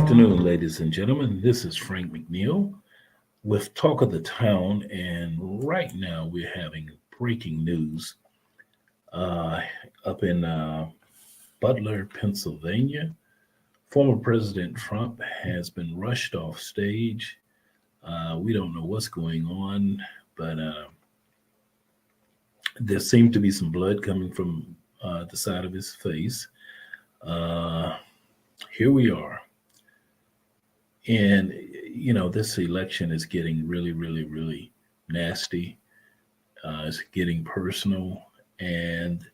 afternoon, ladies and gentlemen. This is Frank McNeil with Talk of the Town, and right now we're having breaking news uh, up in Butler, Pennsylvania. Former President Trump has been rushed off stage. We don't know what's going on, but there seemed to be some blood coming from the side of his face. Uh, Here we are. And, this election is getting really, really, really nasty. It's getting personal. And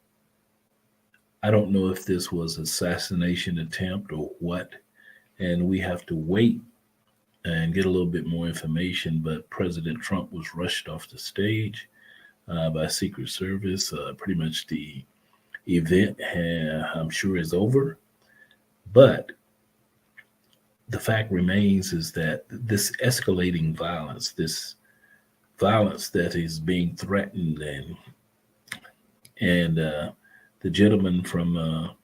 I don't know if this was assassination attempt or what. And we have to wait and get a little bit more information. But President Trump was rushed off the stage by Secret Service. Pretty much the event, I'm sure, is over. But the fact remains is that this escalating violence, this violence that is being threatened, and the gentleman from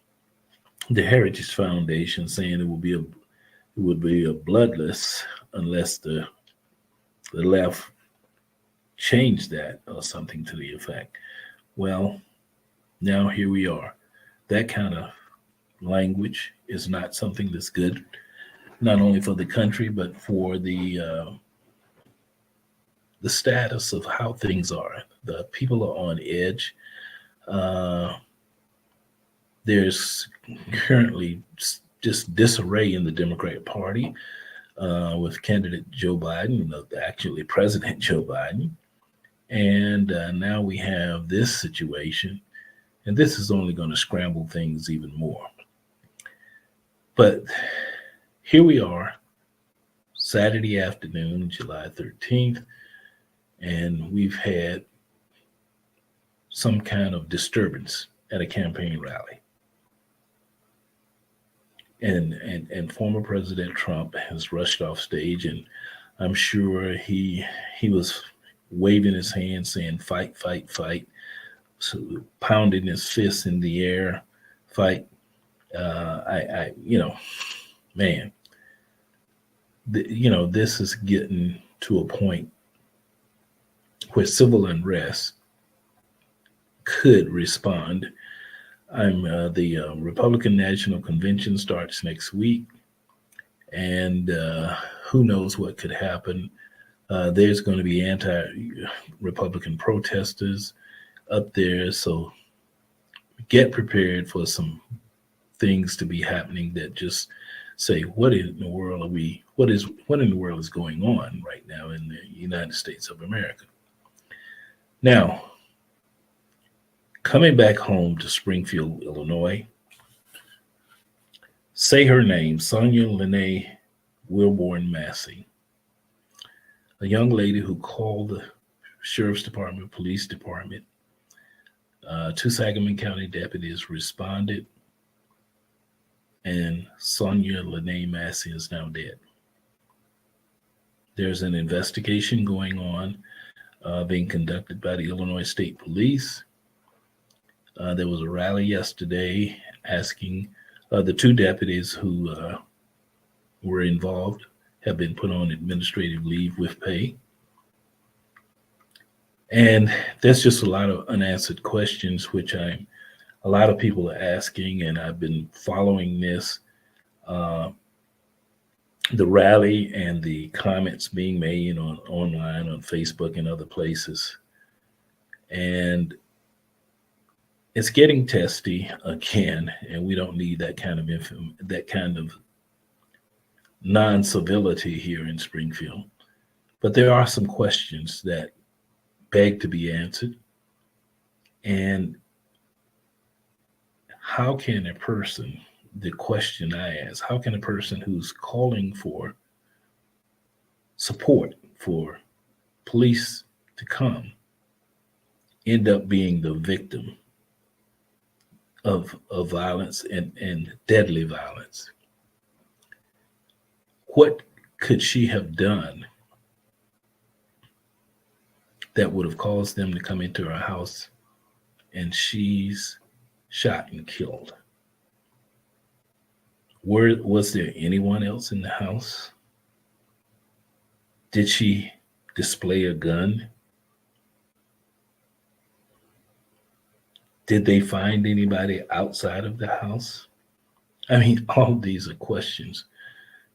the Heritage Foundation saying it would be a bloodless unless the left changed that or something to the effect. Well, now here we are. That kind of language is not something that's good, not only for the country but for the status of how things are. The people are on edge. Uh, there's currently just disarray in the Democratic Party with candidate Joe Biden, actually President Joe Biden, and now we have this situation, and this is only going to scramble things even more. But here we are, Saturday afternoon, July 13th, and we've had some kind of disturbance at a campaign rally. And former President Trump has rushed off stage, and I'm sure he was waving his hand saying fight, fight, fight, so pounding his fists in the air, fight. Man, this is getting to a point where civil unrest could respond. The Republican National Convention starts next week, and who knows what could happen. There's going to be anti-Republican protesters up there, so get prepared for some things to be happening that just say, what in the world is going on right now in the United States of America? Now, coming back home to Springfield, Illinois, say her name, Sonia Lene Wilborn Massey, a young lady who called the Sheriff's Department, Police Department. Two Sangamon County deputies responded, and Sonia Lene Massey is now dead. There's an investigation going on, being conducted by the Illinois State Police. There was a rally yesterday asking the two deputies who were involved have been put on administrative leave with pay. And there's just a lot of unanswered questions, which a lot of people are asking, and I've been following this, the rally and the comments being made online on Facebook and other places. And it's getting testy again, and we don't need that kind of non-civility here in Springfield. But there are some questions that beg to be answered. And how can a person, the question I ask, how can a person who's calling for support for police to come end up being the victim of violence and deadly violence? What could she have done that would have caused them to come into her house and she's shot and killed? Was there anyone else in the house? Did she display a gun? Did they find anybody outside of the house? I mean, all these are questions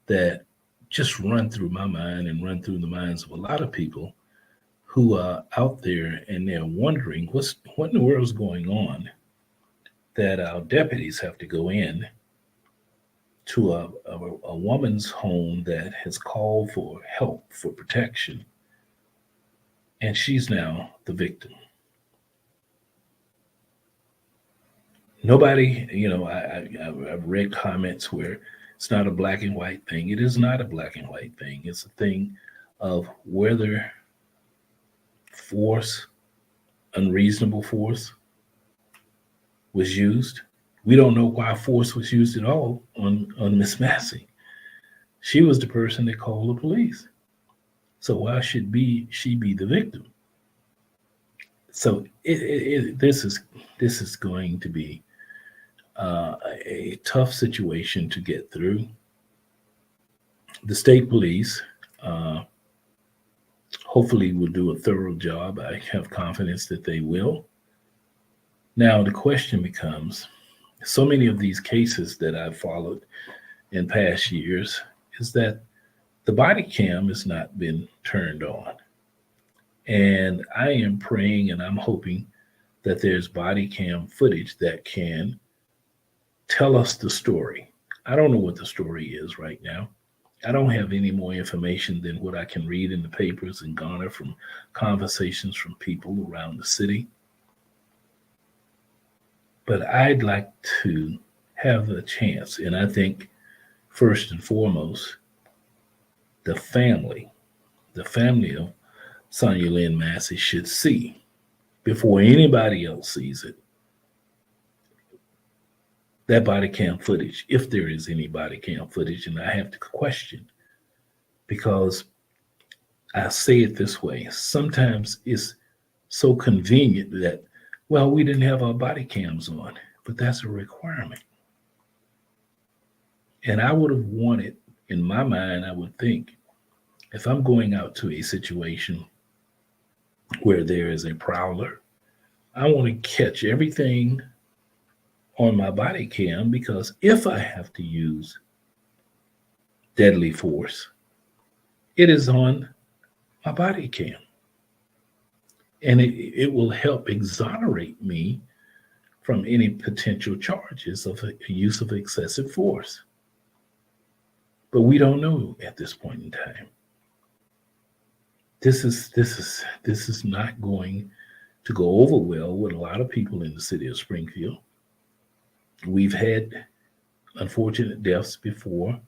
that just run through my mind and run through the minds of a lot of people who are out there and they're wondering what in the world is going on that our deputies have to go in to a woman's home that has called for help, for protection, and she's now the victim. Nobody, I've read comments where it's not a black and white thing. It is not a black and white thing. It's a thing of whether force, unreasonable force, was used. We don't know why force was used at all on Miss Massey. She was the person that called the police. So why should she be the victim? So this is going to be a tough situation to get through. The state police hopefully will do a thorough job. I have confidence that they will. Now the question becomes, so many of these cases that I've followed in past years is that the body cam has not been turned on. And I am praying and I'm hoping that there's body cam footage that can tell us the story. I don't know what the story is right now. I don't have any more information than what I can read in the papers and garner from conversations from people around the city. But I'd like to have a chance. And I think first and foremost, the family of Sonia Lynn Massey should see before anybody else sees it, that body cam footage, if there is any body cam footage, and I have to question because I say it this way. Sometimes it's so convenient that, well, we didn't have our body cams on, but that's a requirement. And I would have wanted, in my mind, I would think, if I'm going out to a situation where there is a prowler, I want to catch everything on my body cam because if I have to use deadly force, it is on my body cam. And it will help exonerate me from any potential charges of use of excessive force. But we don't know at this point in time. This is not going to go over well with a lot of people in the city of Springfield. We've had unfortunate deaths before,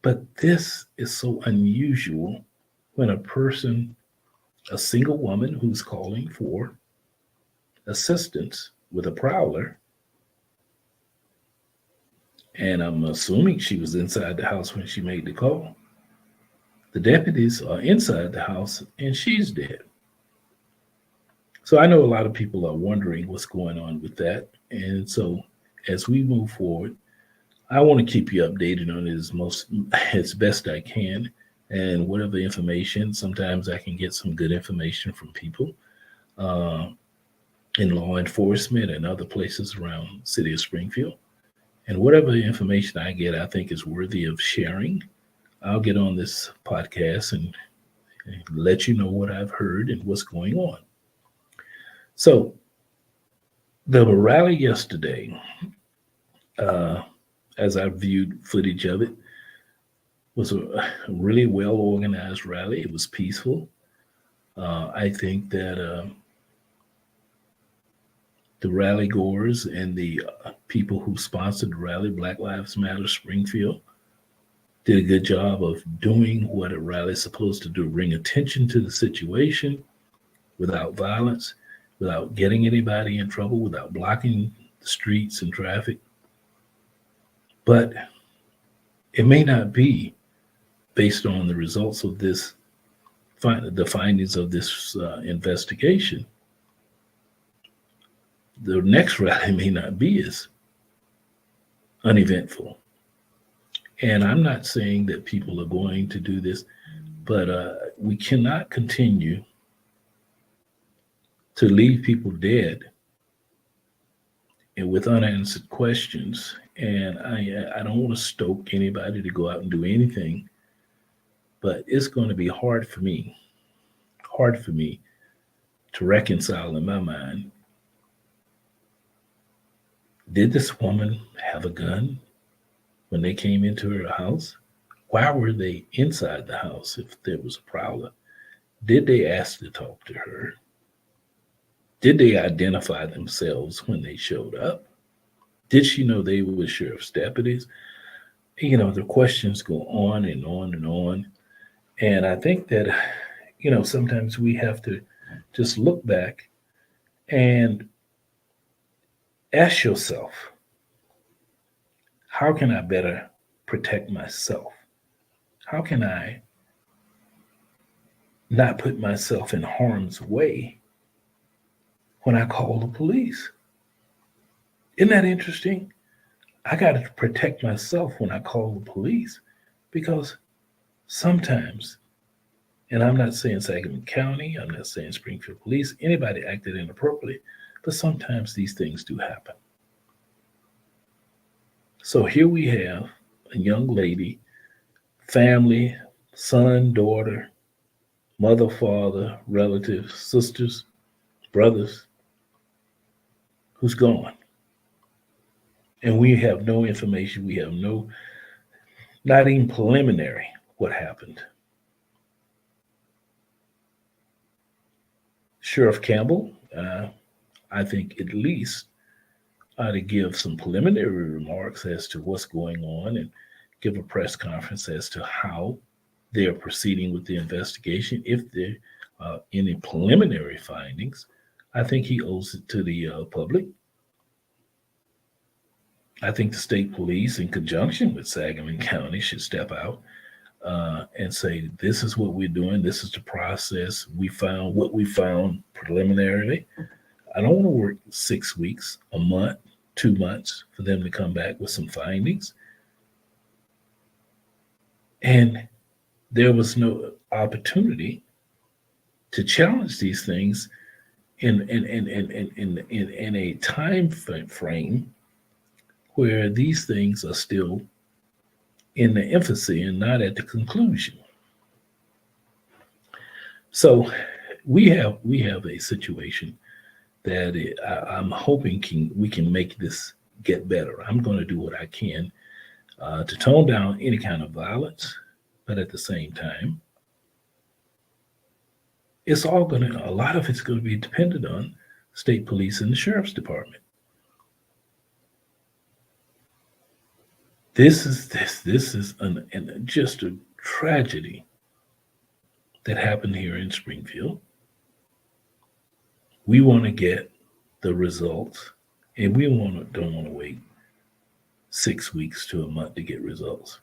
but this is so unusual when a single woman who's calling for assistance with a prowler, and I'm assuming she was inside the house when she made the call. The deputies are inside the house and she's dead. So I know a lot of people are wondering what's going on with that. And so as we move forward, I want to keep you updated on it as best I can. And whatever information, sometimes I can get some good information from people in law enforcement and other places around the city of Springfield. And whatever information I get, I think is worthy of sharing. I'll get on this podcast and let you know what I've heard and what's going on. So the rally yesterday, as I viewed footage of it, was a really well-organized rally. It was peaceful. I think that the rally goers and the people who sponsored the rally, Black Lives Matter Springfield, did a good job of doing what a rally is supposed to do, bring attention to the situation without violence, without getting anybody in trouble, without blocking the streets and traffic. But it may not be based on the results of the findings of this investigation. The next rally may not be as uneventful. And I'm not saying that people are going to do this, but we cannot continue to leave people dead and with unanswered questions. And I don't want to stoke anybody to go out and do anything, but it's going to be hard for me to reconcile in my mind. Did this woman have a gun when they came into her house? Why were they inside the house if there was a prowler? Did they ask to talk to her? Did they identify themselves when they showed up? Did she know they were sheriff's deputies? The questions go on and on and on. And I think that, sometimes we have to just look back and ask yourself, how can I better protect myself? How can I not put myself in harm's way when I call the police? Isn't that interesting? I got to protect myself when I call the police because sometimes, and I'm not saying Sangamon County, I'm not saying Springfield Police, anybody acted inappropriately, but sometimes these things do happen. So here we have a young lady, family, son, daughter, mother, father, relatives, sisters, brothers, who's gone. And we have no information. We have not even preliminary what happened. Sheriff Campbell, I think at least to give some preliminary remarks as to what's going on and give a press conference as to how they are proceeding with the investigation. If there are any preliminary findings, I think he owes it to the public. I think the state police, in conjunction with Sangamon County, should step out and say, this is what we're doing. This is the process. We found what we found preliminarily. I don't want to work 6 weeks, a month, 2 months for them to come back with some findings. And there was no opportunity to challenge these things in a time frame where these things are still in the infancy and not at the conclusion. So we have a situation that I'm hoping we can make this get better. I'm going to do what I can to tone down any kind of violence, but at the same time, a lot of it's going to be dependent on state police and the sheriff's department. This is just a tragedy that happened here in Springfield. We want to get the results, and don't want to wait 6 weeks to a month to get results.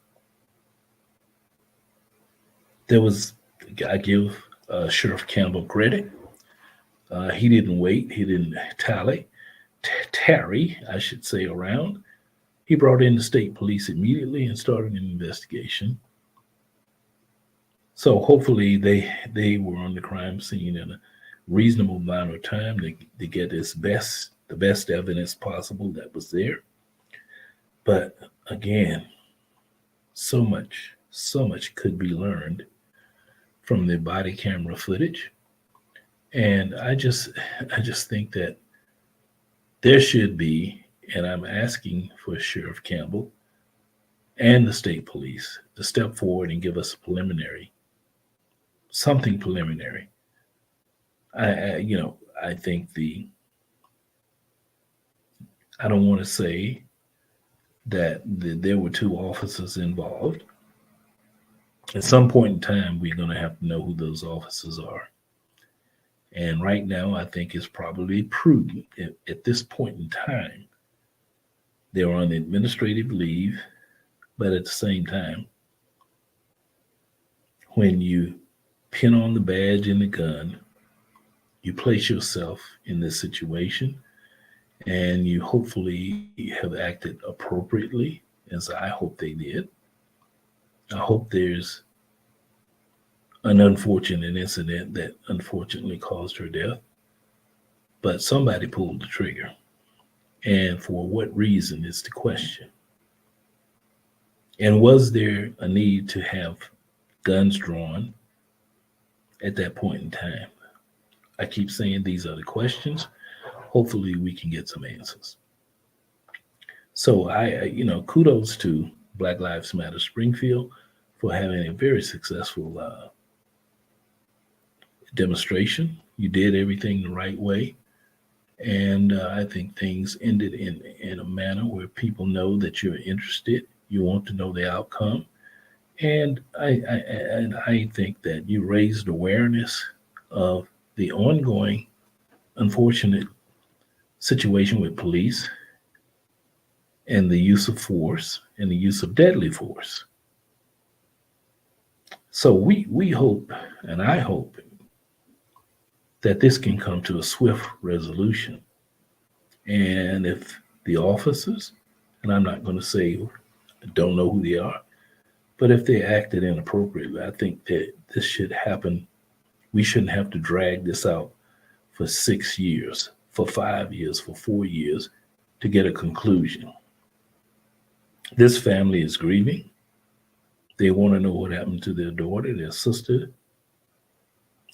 I give Sheriff Campbell credit. He didn't wait. He didn't tarry, I should say, around. He brought in the state police immediately and started an investigation. So hopefully they were on the crime scene in a reasonable amount of time to get the best evidence possible that was there. But again, so much could be learned from the body camera footage. And I just think that there should be, and I'm asking for Sheriff Campbell and the state police to step forward and give us something preliminary. I think I don't want to say that there were two officers involved. At some point in time, we're going to have to know who those officers are. And right now, I think it's probably prudent at this point in time. They're on administrative leave, but at the same time, when you pin on the badge and the gun, you place yourself in this situation, and you hopefully have acted appropriately, as I hope they did. I hope there's an unfortunate incident that unfortunately caused her death, but somebody pulled the trigger. And for what reason is the question. And was there a need to have guns drawn at that point in time? I keep saying these are the questions. Hopefully, we can get some answers. So, kudos to Black Lives Matter Springfield for having a very successful demonstration. You did everything the right way. And I think things ended in a manner where people know that you're interested. You want to know the outcome. And I think that you raised awareness of the ongoing unfortunate situation with police and the use of force and the use of deadly force. So we hope, and I hope, that this can come to a swift resolution. And if the officers, and I'm not going to say I don't know who they are, but if they acted inappropriately, I think that this should happen. We shouldn't have to drag this out for 6 years, for 5 years, for 4 years to get a conclusion. This family is grieving. They want to know what happened to their daughter, their sister,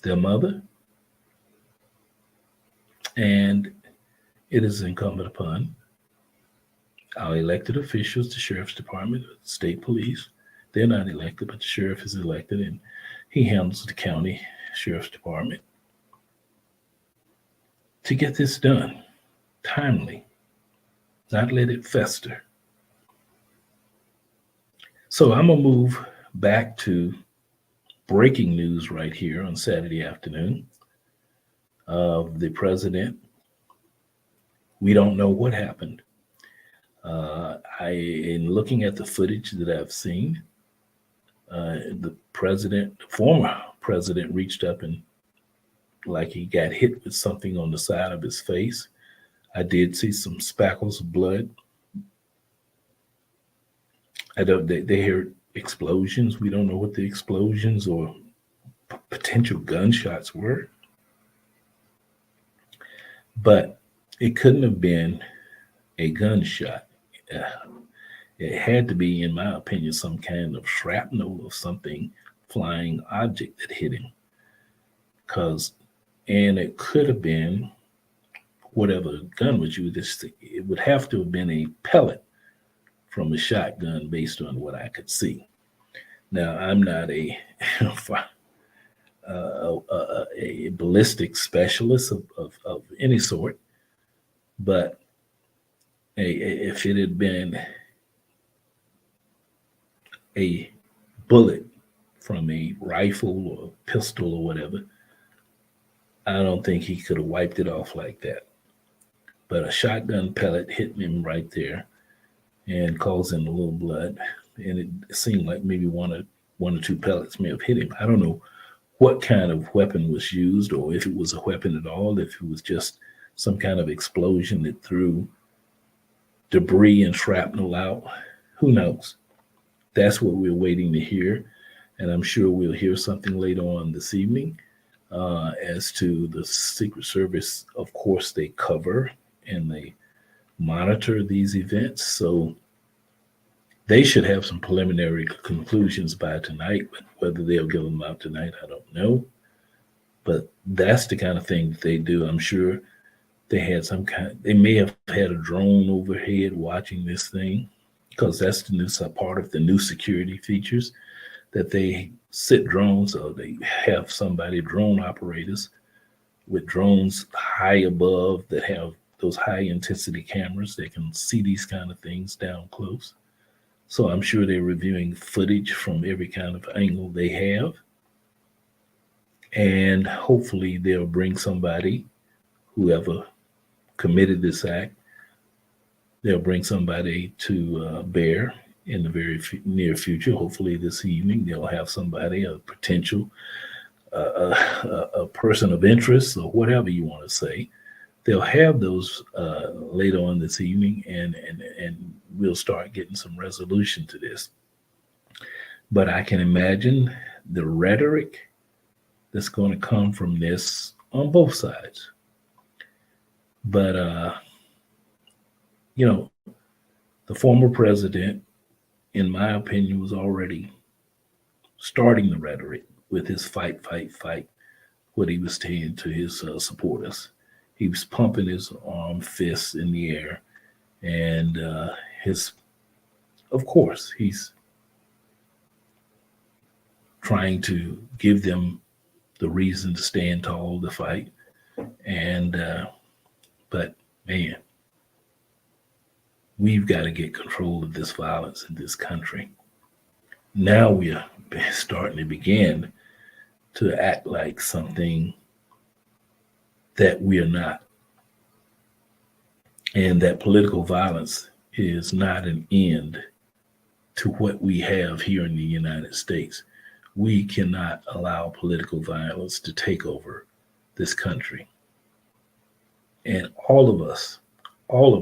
their mother. And it is incumbent upon our elected officials, the sheriff's department, state police. They're not elected, but the sheriff is elected, and he handles the county sheriff's department to get this done timely, not let it fester. So I'm going to move back to breaking news right here on Saturday afternoon of the president. We don't know what happened. In looking at the footage that I've seen, the former president, reached up and like he got hit with something on the side of his face. I did see some spackles of blood. They heard explosions. We don't know what the explosions or potential gunshots were. But it couldn't have been a gunshot. It had to be, in my opinion, some kind of shrapnel or something, flying object that hit him. And it could have been whatever gun was used. It would have to have been a pellet from a shotgun based on what I could see. Now, I'm not a ballistic specialist of any sort, but if it had been a bullet from a rifle or pistol or whatever, I don't think he could have wiped it off like that. But a shotgun pellet hit him right there and causing a little blood. And it seemed like maybe one or two pellets may have hit him. I don't know what kind of weapon was used, or if it was a weapon at all, if it was just some kind of explosion that threw debris and shrapnel out. Who knows? That's what we're waiting to hear. And I'm sure we'll hear something later on this evening as to the Secret Service. Of course, they cover and they monitor these events. So they should have some preliminary conclusions by tonight, but whether they'll give them out tonight, I don't know. But that's the kind of thing that they do. I'm sure they may have had a drone overhead watching this thing, because that's the new part of the new security features, that they sit drones, or they have drone operators with drones high above that have those high intensity cameras that can see these kind of things down close. So I'm sure they're reviewing footage from every kind of angle they have. And hopefully they'll bring somebody, whoever committed this act, they'll bring somebody to bear in the very near future. Hopefully this evening they'll have somebody, a potential a person of interest, or whatever you want to say, They'll have those later on this evening, and we'll start getting some resolution to this. But I can imagine the rhetoric that's going to come from this on both sides. But you know, the former president, in my opinion, was already starting the rhetoric with his fight, fight, fight. What he was saying to his supporters, he was pumping his arm, fists in the air, and his, of course, he's trying to give them the reason to stand tall, to fight, and but man, we've got to get control of this violence in this country. Now we are starting to begin to act like something that we are not, and that political violence is not an end to what we have here in the United States. We cannot allow political violence to take over this country. And all of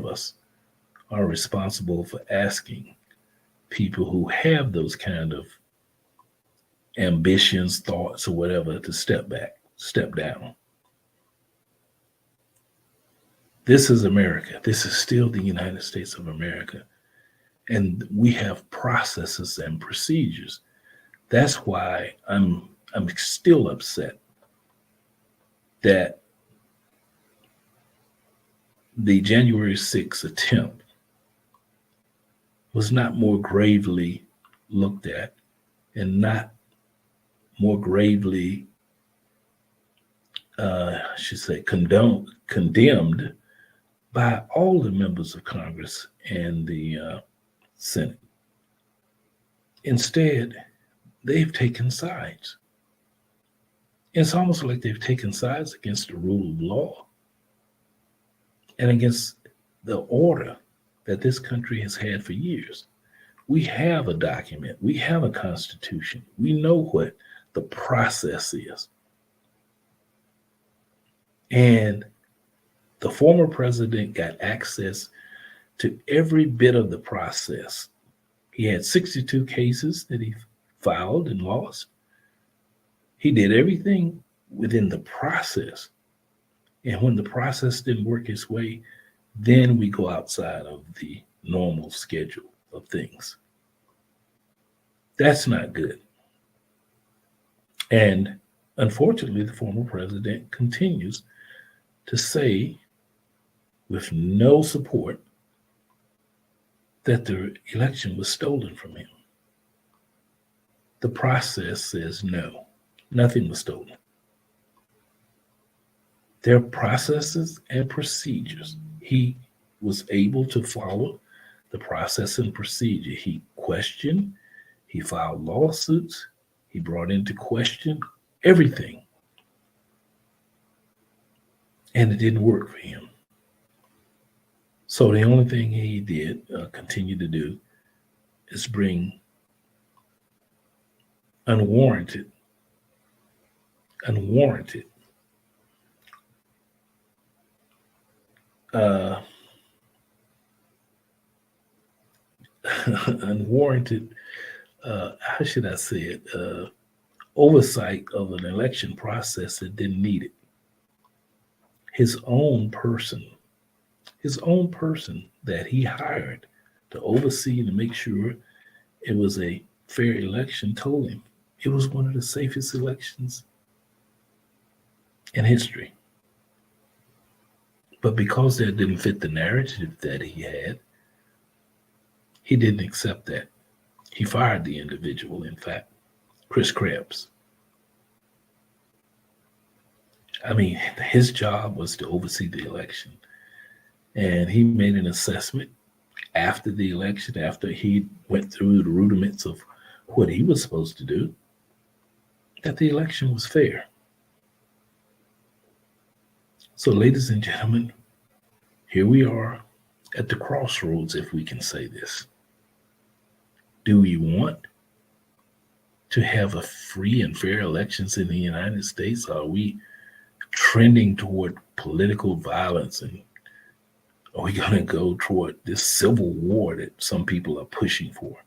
us are responsible for asking people who have those kind of ambitions, thoughts, or whatever to step back, step down. This is America. This is still the United States of America. And we have processes and procedures. That's why I'm still upset that the January 6th attempt was not more gravely looked at and not more gravely, I should say, condemned by all the members of Congress and the Senate. Instead, they've taken sides. It's almost like they've taken sides against the rule of law and against the order that this country has had for years. We have a document, we have a constitution, we know what the process is. And the former president got access to every bit of the process. He had 62 cases that he filed and lost. He did everything within the process. And when the process didn't work his way, then we go outside of the normal schedule of things. That's not good. And unfortunately, the former president continues to say, with no support, that the election was stolen from him. The process says no, nothing was stolen. There are processes and procedures. He was able to follow the process and procedure. He questioned, he filed lawsuits, he brought into question everything. And it didn't work for him. So the only thing he did, continue to do, is bring unwarranted unwarranted, how should I say it, oversight of an election process that didn't need it. His own person that he hired to oversee and to make sure it was a fair election told him it was one of the safest elections in history. But because that didn't fit the narrative that he had, he didn't accept that. He fired the individual, in fact, Chris Krebs. I mean, his job was to oversee the election. And he made an assessment after the election, after he went through the rudiments of what he was supposed to do, that the election was fair. So, ladies and gentlemen, here we are at the crossroads, if we can say this. Do we want to have a free and fair elections in the United States? Are we trending toward political violence, and are we going to go toward this civil war that some people are pushing for?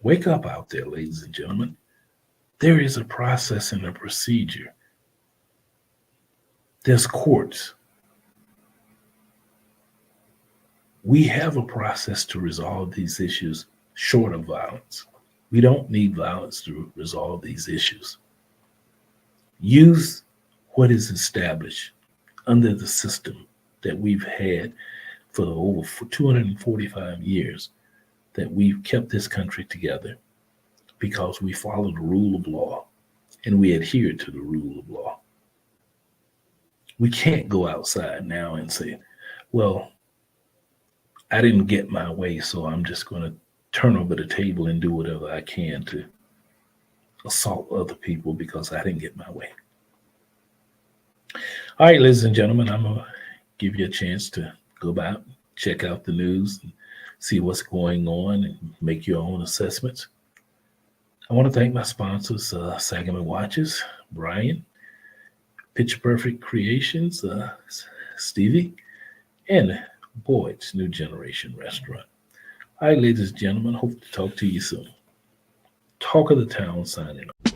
Wake up out there, ladies and gentlemen. There is a process and a procedure. There's courts. We have a process to resolve these issues short of violence. We don't need violence to resolve these issues. Use what is established under the system that we've had for the over 245 years that we've kept this country together because we follow the rule of law and we adhere to the rule of law. We can't go outside now and say, well, I didn't get my way, so I'm just going to turn over the table and do whatever I can to assault other people because I didn't get my way. All right, ladies and gentlemen, I'm going to give you a chance to go about, check out the news, and see what's going on and make your own assessments. I want to thank my sponsors, Sangamon Watches, Brian, Pitch Perfect Creations, Stevie, and Boyd's New Generation Restaurant. All right, ladies and gentlemen, hope to talk to you soon. Talk of the Town signing off.